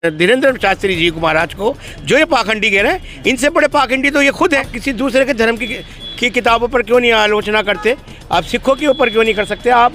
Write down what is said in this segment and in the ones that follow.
धीरेन्द्र शास्त्री जी को महाराज को जो ये पाखंडी कह रहे हैं, इनसे बड़े पाखंडी तो ये खुद है। किसी दूसरे के धर्म की किताबों पर क्यों नहीं आलोचना करते? आप सिखों के ऊपर क्यों नहीं कर सकते? आप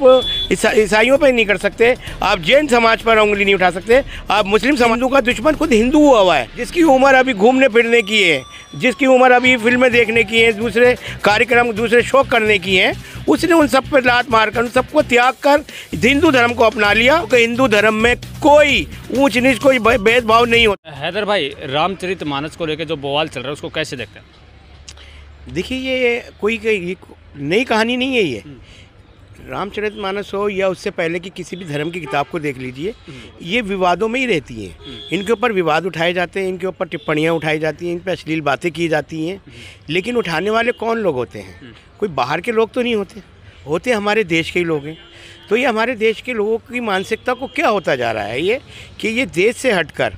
ईसाइयों पर नहीं कर सकते? आप जैन समाज पर उंगली नहीं उठा सकते? आप मुस्लिम समाजों का दुश्मन खुद हिंदू हुआ है, जिसकी उम्र अभी घूमने फिरने की है, जिसकी उम्र अभी फिल्में देखने की है, दूसरे कार्यक्रम दूसरे शौक करने की है, उसने उन सब पर लात मारकर उन सबको त्याग कर हिंदू धर्म को अपना लिया। कि हिंदू धर्म में कोई ऊंच नीच कोई भेदभाव नहीं होता। हैदर भाई, रामचरितमानस को लेकर जो बवाल चल रहा है उसको कैसे देखते हैं? देखिए, ये कोई नई कहानी नहीं है। ये रामचरितमानस हो या उससे पहले की किसी भी धर्म की किताब को देख लीजिए, ये विवादों में ही रहती हैं। इनके ऊपर विवाद उठाए जाते हैं, इनके ऊपर टिप्पणियाँ उठाई जाती हैं, इन पर अश्लील बातें की जाती हैं। लेकिन उठाने वाले कौन लोग होते हैं? कोई बाहर के लोग तो नहीं होते हमारे देश के ही लोग हैं। तो ये हमारे देश के लोगों की मानसिकता को क्या होता जा रहा है ये कि ये देश से हटकर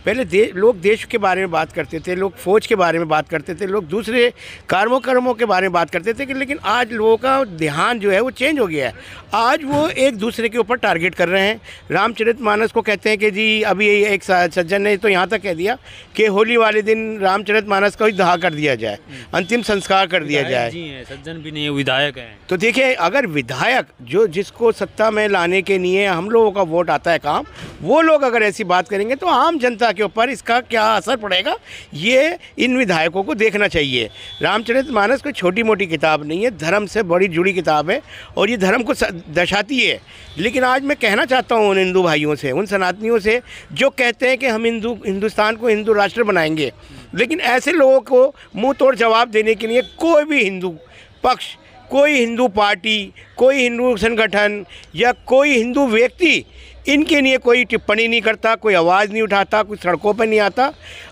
पहले लोग देश के बारे में बात करते थे, लोग फौज के बारे में बात करते थे, लोग दूसरे कर्मों के बारे में बात करते थे। लेकिन आज लोगों का ध्यान जो है वो चेंज हो गया है। आज वो एक दूसरे के ऊपर टारगेट कर रहे हैं। रामचरितमानस को कहते हैं कि जी, अभी एक सज्जन ने तो यहाँ तक कह दिया कि होली वाले दिन रामचरितमानस का ही दहा कर दिया जाए, अंतिम संस्कार कर दिया जाए। सज्जन भी नहीं, विधायक हैं। तो देखिए, अगर विधायक जिसको सत्ता में लाने के लिए हम लोगों का वोट आता है काम, वो लोग अगर ऐसी बात करेंगे तो आम जनता के ऊपर इसका क्या असर पड़ेगा, ये इन विधायकों को देखना चाहिए। रामचरितमानस कोई छोटी मोटी किताब नहीं है, धर्म से बड़ी जुड़ी किताब है और ये धर्म को दर्शाती है। लेकिन आज मैं कहना चाहता हूँ उन हिंदू भाइयों से, उन सनातनियों से जो कहते हैं कि हम हिंदुस्तान को हिंदू राष्ट्र बनाएंगे, लेकिन ऐसे लोगों को मुंह तोड़ जवाब देने के लिए कोई भी हिंदू पक्ष, कोई हिंदू पार्टी, कोई हिंदू संगठन या कोई हिंदू व्यक्ति इनके लिए कोई टिप्पणी नहीं करता, कोई आवाज़ नहीं उठाता, कोई सड़कों पर नहीं आता।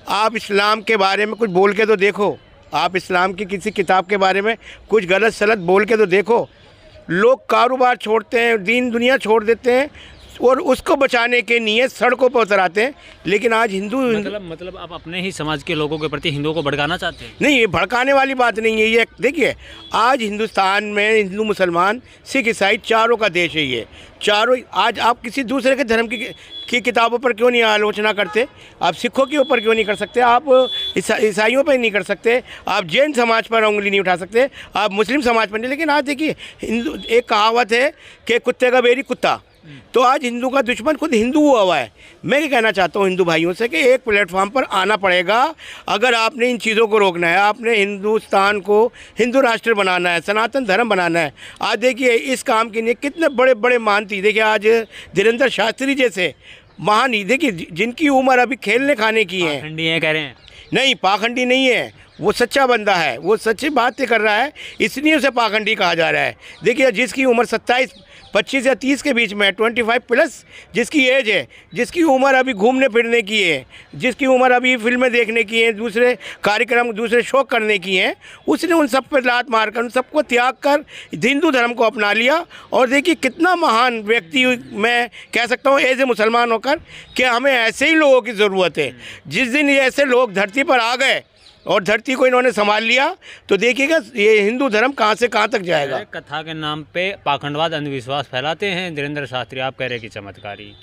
आप इस्लाम के बारे में कुछ बोल के तो देखो, आप इस्लाम की किसी किताब के बारे में कुछ गलत सलत बोल के तो देखो। लोग कारोबार छोड़ते हैं, दीन दुनिया छोड़ देते हैं और उसको बचाने के लिए सड़कों पर उतर आते हैं। लेकिन आज मतलब आप अपने ही समाज के लोगों के प्रति हिंदुओं को भड़काना चाहते हैं? नहीं, ये भड़काने वाली बात नहीं है। ये देखिए, आज हिंदुस्तान में हिंदू मुसलमान सिख ईसाई चारों का देश है। ये चारों, आज आप किसी दूसरे के धर्म की किताबों पर क्यों नहीं आलोचना करते? आप सिखों के ऊपर क्यों नहीं कर सकते? आप ईसाइयों पर नहीं कर सकते? आप जैन समाज पर उंगली नहीं उठा सकते? आप मुस्लिम समाज पर नहीं। लेकिन आज देखिए, एक कहावत है कि कुत्ते का बेरी कुत्ता। तो आज हिंदू का दुश्मन खुद हिंदू हुआ है। मैं क्या कहना चाहता हूँ हिंदू भाइयों से कि एक प्लेटफॉर्म पर आना पड़ेगा। अगर आपने इन चीज़ों को रोकना है, आपने हिंदुस्तान को हिंदू राष्ट्र बनाना है, सनातन धर्म बनाना है। आज देखिए, इस काम के लिए कितने बड़े बड़े महान थी। देखिए, आज धीरेन्द्र शास्त्री जैसे महान ही, देखिए जिनकी उम्र अभी खेलने खाने की है। पाखंडी है कह रहे हैं? नहीं, पाखंडी नहीं है, वो सच्चा बंदा है, वो सच्ची बातें कर रहा है, इसलिए उसे पाखंडी कहा जा रहा है। देखिए, जिसकी उम्र 27, 25 या 30 के बीच में, 25 प्लस जिसकी एज है, जिसकी उम्र अभी घूमने फिरने की है, जिसकी उम्र अभी फिल्में देखने की है, दूसरे कार्यक्रम दूसरे शौक करने की हैं, उसने उन सब पर लात मारकर उन सबको त्याग कर हिंदू धर्म को अपना लिया। और देखिए, कितना महान व्यक्ति मैं कह सकता हूँ एज ए मुसलमान होकर कि हमें ऐसे ही लोगों की ज़रूरत है। जिस दिन ये ऐसे लोग धरती पर आ गए और धरती को इन्होंने संभाल लिया तो देखिएगा ये हिंदू धर्म कहाँ से कहाँ तक जाएगा। कथा के नाम पे पाखंडवाद, अंधविश्वास फैलाते हैं धीरेन्द्र शास्त्री। आप कह रहे हैं कि चमत्कारी,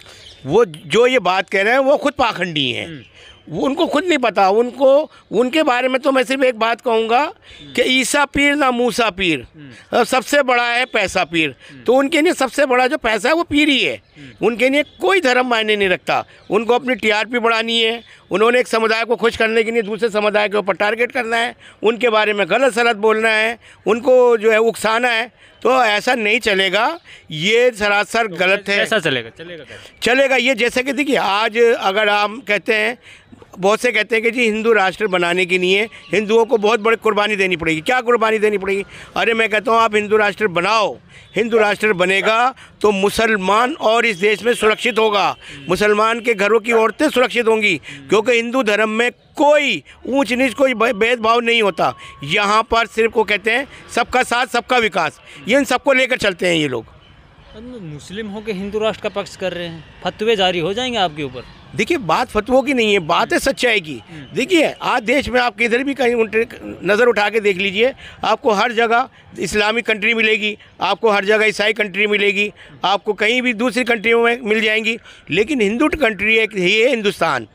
वो जो ये बात कह रहे हैं वो खुद पाखंडी हैं। वो उनको खुद नहीं पता। उनके बारे में तो मैं सिर्फ एक बात कहूँगा कि ईसा पीर ना मूसा पीर, सबसे बड़ा है पैसा पीर। तो उनके लिए सबसे बड़ा जो पैसा है वो पीर ही है। उनके लिए कोई धर्म मायने नहीं रखता। उनको अपनी टीआरपी बढ़ानी है, उन्होंने एक समुदाय को खुश करने के लिए दूसरे समुदाय के ऊपर टारगेट करना है, उनके बारे में गलत सलत बोलना है, उनको जो है उकसाना है। तो ऐसा नहीं चलेगा, ये सरासर गलत है। ऐसा चलेगा ये, जैसे कि देखिए, आज अगर हम कहते हैं, बहुत से कहते हैं कि जी हिंदू राष्ट्र बनाने के लिए हिंदुओं को बहुत बड़ी कुर्बानी देनी पड़ेगी। क्या कुर्बानी देनी पड़ेगी? अरे मैं कहता हूँ आप हिंदू राष्ट्र बनाओ। हिंदू राष्ट्र बनेगा तो मुसलमान और इस देश में सुरक्षित होगा, मुसलमान के घरों की औरतें सुरक्षित होंगी, क्योंकि हिंदू धर्म में कोई ऊंच नीच कोई भेदभाव नहीं होता। यहाँ पर सिर्फ को कहते हैं सबका साथ सबका विकास, ये इन सबको लेकर चलते हैं ये लोग। मुस्लिम हो के हिंदू राष्ट्र का पक्ष कर रहे हैं, फतवे जारी हो जाएंगे आपके ऊपर। देखिए बात फतवों की नहीं है, बात है सच्चाई की। देखिए आज देश में आप किधर भी कहीं नज़र उठा के देख लीजिए, आपको हर जगह इस्लामिक कंट्री मिलेगी, आपको हर जगह ईसाई कंट्री मिलेगी, आपको कहीं भी दूसरी कंट्रियों में मिल जाएंगी, लेकिन हिंदू कंट्री एक ही है हिंदुस्तान,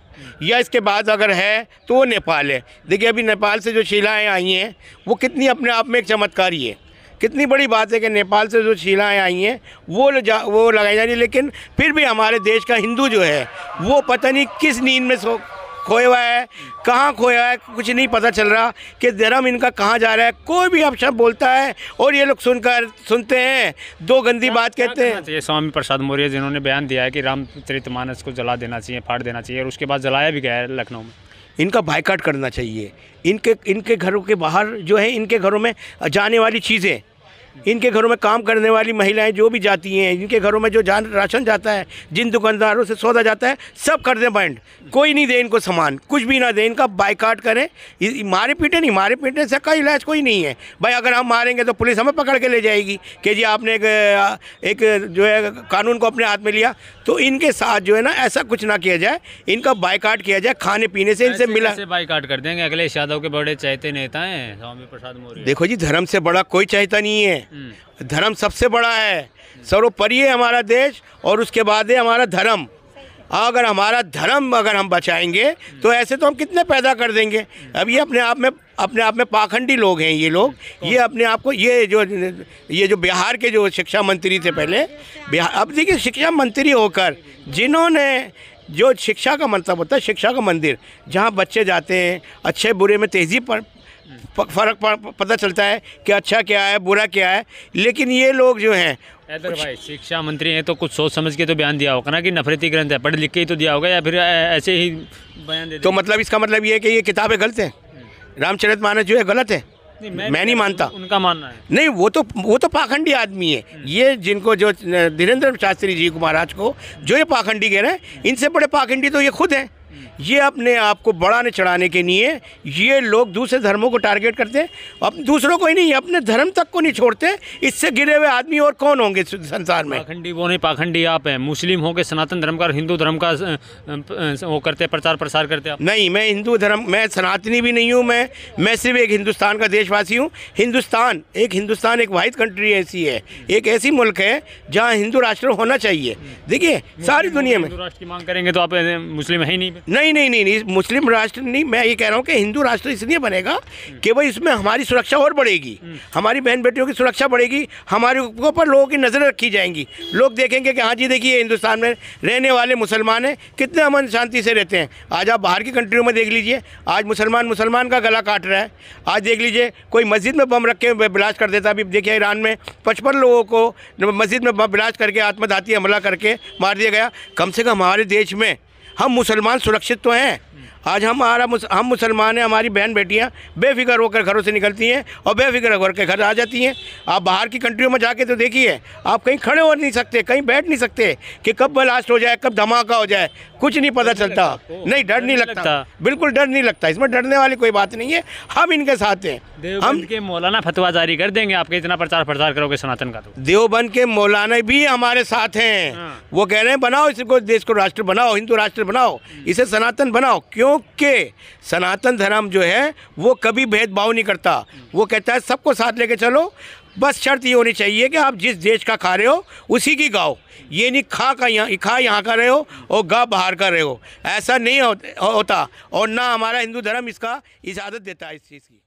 या इसके बाद अगर है तो वो नेपाल है। देखिए अभी नेपाल से जो शिलाएँ आई हैं वो कितनी अपने आप में एक चमत्कारी है, कितनी बड़ी बात है कि नेपाल से जो शिलाएँ आई हैं वो लगाई जा रही है, लेकिन फिर भी हमारे देश का हिंदू जो है वो पता नहीं किस नींद में खोया हुआ है, कहाँ खोया है, कुछ नहीं पता चल रहा कि धर्म इनका कहाँ जा रहा है। कोई भी अपशब्द बोलता है और ये लोग सुनते हैं, दो गंदी बात कहते हैं। ये स्वामी प्रसाद मौर्य जिन्होंने बयान दिया है कि रामचरितमानस को जला देना चाहिए, फाड़ देना चाहिए, और उसके बाद जलाया भी गया है लखनऊ में। इनका बायकॉट करना चाहिए। इनके घरों के बाहर जो है, इनके घरों में जाने वाली चीज़ें, इनके घरों में काम करने वाली महिलाएं जो भी जाती हैं, इनके घरों में जो राशन जाता है, जिन दुकानदारों से सौदा जाता है, सब कर दें बंद, कोई नहीं दे इनको सामान, कुछ भी ना दे, इनका बायकॉट करें। मारे पीटे नहीं, मारे पीटने से का इलाज कोई नहीं है भाई। अगर हम मारेंगे तो पुलिस हमें पकड़ के ले जाएगी कि जी आपने एक जो है कानून को अपने हाथ में लिया। तो इनके साथ जो है ना ऐसा कुछ ना किया जाए, इनका बायकॉट किया जाए, खाने पीने से इनसे मिला बायकॉट कर देंगे। अखिलेश यादव के बड़े चाहते नेता हैं स्वामी प्रसाद मौर्य। देखो जी, धर्म से बड़ा कोई चाहता नहीं है, धर्म सबसे बड़ा है, सर्वोपरि है हमारा देश, और उसके बाद है हमारा धर्म। अगर हमारा धर्म अगर हम बचाएंगे तो ऐसे तो हम कितने पैदा कर देंगे। अब ये अपने आप में पाखंडी लोग हैं ये लोग, ये अपने आप को ये जो बिहार के जो शिक्षा मंत्री थे पहले, बिहार, अब देखिए शिक्षा मंत्री होकर जिन्होंने जो शिक्षा का मतलब होता है, शिक्षा का मंदिर, जहाँ बच्चे जाते हैं, अच्छे बुरे में तहजीब पर फ़र्क पता चलता है कि अच्छा क्या है बुरा क्या है, लेकिन ये लोग जो हैं भाई शिक्षा मंत्री हैं तो कुछ सोच समझ के तो बयान दिया होगा ना कि नफरती ग्रंथ है, पढ़ लिख के ही तो दिया होगा, या फिर ऐसे ही बयान दे। तो मतलब इसका मतलब ये है कि ये किताबें गलत हैं, रामचरितमानस जो है गलत है। मैं नहीं मानता, उनका मानना है। नहीं, वो तो पाखंडी आदमी है। ये जिनको जो धीरेन्द्र शास्त्री जी को महाराज को जो ये पाखंडी कह रहे हैं, इनसे बड़े पाखंडी तो ये खुद हैं। ये अपने आप को बढ़ाने चढ़ाने के लिए ये लोग दूसरे धर्मों को टारगेट करते हैं, अब दूसरों को ही नहीं, अपने धर्म तक को नहीं छोड़ते। इससे गिरे हुए आदमी और कौन होंगे संसार में? पाखंडी वो नहीं, पाखंडी आप हैं। मुस्लिम हो के सनातन धर्म का और हिंदू धर्म का वो करते, प्रचार प्रसार करते आप। नहीं, मैं हिंदू धर्म, मैं सनातनी भी नहीं हूँ, मैं सिर्फ एक हिंदुस्तान का देशवासी हूँ। हिंदुस्तान एक वाहिद कंट्री ऐसी है, एक ऐसी मुल्क है जहाँ हिंदू राष्ट्र होना चाहिए। देखिए सारी दुनिया में हिंदू राष्ट्र की मांग करेंगे तो आप मुस्लिम है ही नहीं। नहीं, मुस्लिम राष्ट्र नहीं, मैं ये कह रहा हूँ कि हिंदू राष्ट्र इसलिए बनेगा कि भाई इसमें हमारी सुरक्षा और बढ़ेगी, हमारी बहन बेटियों की सुरक्षा बढ़ेगी, हमारे ऊपर लोगों की नज़रें रखी जाएंगी। लोग देखेंगे कि हाँ जी देखिए हिंदुस्तान में रहने वाले मुसलमान हैं, कितने अमन शांति से रहते हैं। आज आप बाहर की कंट्रियों में देख लीजिए, आज मुसलमान का गला काट रहा है। आज देख लीजिए कोई मस्जिद में बम रख के ब्लास्ट कर देता। अभी देखिए ईरान में 55 लोगों को मस्जिद में ब्लास्ट करके आत्मघाती हमला करके मार दिया गया। कम से कम हमारे देश में हम मुसलमान सुरक्षित तो हैं। आज हम मुसलमान हैं, हमारी बहन बेटियां बेफिक्र होकर घरों से निकलती हैं और बेफिक्र होकर के घर आ जाती हैं। आप बाहर की कंट्रियों में जाके तो देखिए, आप कहीं खड़े हो नहीं सकते, कहीं बैठ नहीं सकते कि कब ब्लास्ट हो जाए, कब धमाका हो जाए, कुछ नहीं पता चलता। नहीं, डर नहीं लगता, बिल्कुल डर नहीं लगता, इसमें डरने वाली कोई बात नहीं है। हम इनके साथ हैं। देवबंद के मौलाना फतवा जारी कर देंगे आपके इतना प्रचार प्रसार करोगे सनातन का। तो देवबंद के मौलाना भी हमारे साथ हैं। वो कह रहे हैं बनाओ इसको, देश को राष्ट्र बनाओ, हिंदू राष्ट्र बनाओ, इसे सनातन बनाओ, क्योंकि सनातन धर्म जो है वो कभी भेदभाव नहीं करता। वो कहता है सबको साथ लेके चलो, बस शर्त ये होनी चाहिए कि आप जिस देश का खा रहे हो उसी की गाओ। ये नहीं खा यहाँ का रहे हो और गा बाहर का रहे हो, ऐसा नहीं होता। और ना हमारा हिंदू धर्म इसका इजाज़त देता है इस चीज़ की।